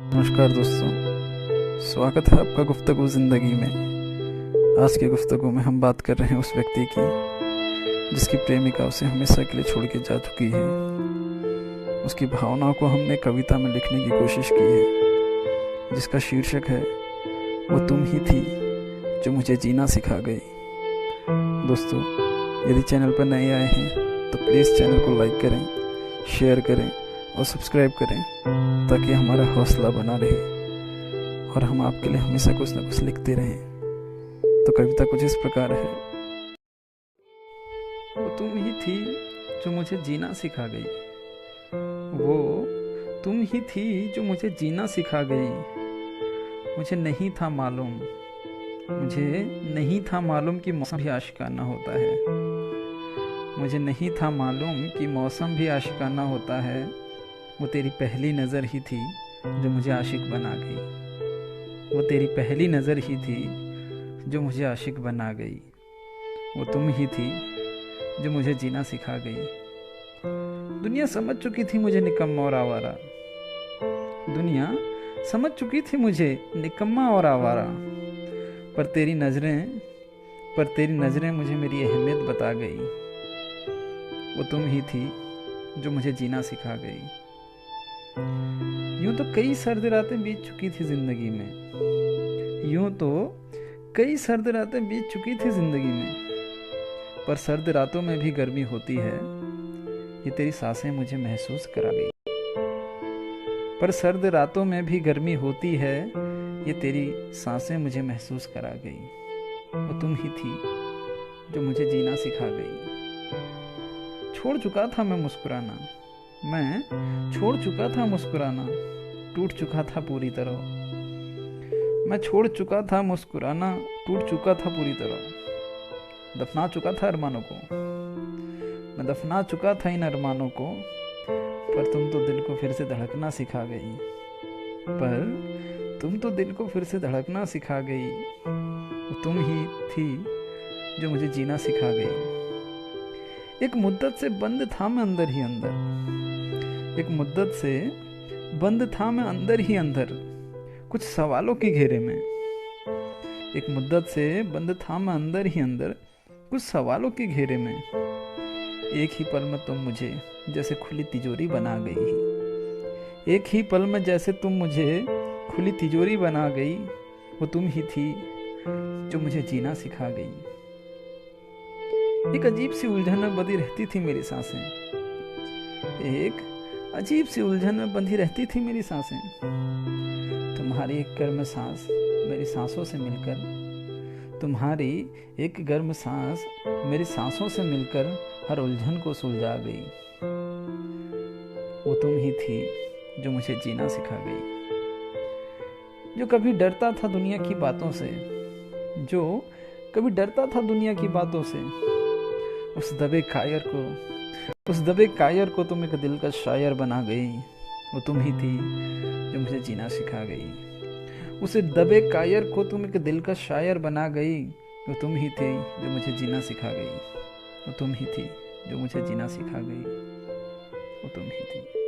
नमस्कार दोस्तों, स्वागत है आपका गुफ्तगू ज़िंदगी में। आज की गुफ्तगू में हम बात कर रहे हैं उस व्यक्ति की जिसकी प्रेमिका उसे हमेशा के लिए छोड़ के जा चुकी है। उसकी भावनाओं को हमने कविता में लिखने की कोशिश की है, जिसका शीर्षक है वो तुम ही थी जो मुझे जीना सिखा गई। दोस्तों, यदि चैनल पर नए आए हैं तो प्लीज़ चैनल को लाइक करें, शेयर करें और सब्सक्राइब करें ताकि हमारा हौसला बना रहे और हम आपके लिए हमेशा कुछ न कुछ लिखते रहें। तो कविता कुछ इस प्रकार है। वो तुम ही थी जो मुझे जीना सिखा गई, वो तुम ही थी जो मुझे जीना सिखा गई। मुझे नहीं था मालूम कि मौसम भी आशिकाना होता है। मुझे नहीं था मालूम कि मौसम भी आशिकाना होता है। वो तेरी पहली नज़र ही थी जो मुझे आशिक बना गई। वो तेरी पहली नज़र ही थी जो मुझे आशिक बना गई। वो तुम ही थी जो मुझे जीना सिखा गई। दुनिया समझ चुकी थी मुझे निकम्मा और आवारा। दुनिया समझ चुकी थी मुझे निकम्मा और आवारा। पर तेरी नज़रें मुझे मेरी अहमियत बता गई। वो तुम ही थी जो मुझे जीना सिखा गई। यूं तो कई सर्द रातें बीत चुकी थी जिंदगी में, पर सर्द रातों में भी गर्मी होती है, ये तेरी सांसें मुझे महसूस करा गई। पर सर्द रातों में भी गर्मी होती है, ये तेरी सांसें मुझे महसूस करा गई। वो तुम ही थी जो मुझे जीना सिखा गई। छोड़ चुका था मैं मुस्कुराना, टूट चुका था पूरी तरह। मैं छोड़ चुका था मुस्कुराना, टूट चुका था पूरी तरह। दफना चुका था अरमानों को, मैं दफना चुका था इन अरमानों को। पर तुम तो दिल को फिर से धड़कना सिखा गई। वो तुम ही थी जो मुझे जीना सिखा गई। एक मुद्दत से बंद था मैं अंदर ही अंदर, कुछ सवालों के घेरे में। एक मुद्दत से बंद था मैं अंदर ही अंदर, कुछ सवालों के घेरे में। एक ही पल में तुम मुझे जैसे खुली तिजोरी बना गई। एक ही पल में जैसे तुम मुझे खुली तिजोरी बना गई। वो तुम ही थी जो मुझे जीना सिखा गई। एक अजीब सी उलझन में बंधी रहती थी मेरी सांसें। तुम्हारी एक गर्म सांस मेरी सांसों से मिलकर हर उलझन को सुलझा गई। वो तुम ही थी जो मुझे जीना सिखा गई। जो कभी डरता था दुनिया की बातों से, उस दबे कायर को तुम एक दिल का शायर बना गई। वो तुम ही थी जो मुझे जीना सिखा गई। उस दबे कायर को तुम एक दिल का शायर बना गई। वो तुम ही थी जो मुझे जीना सिखा गई। वो तुम ही थी जो मुझे जीना सिखा गई। वो तुम ही थी।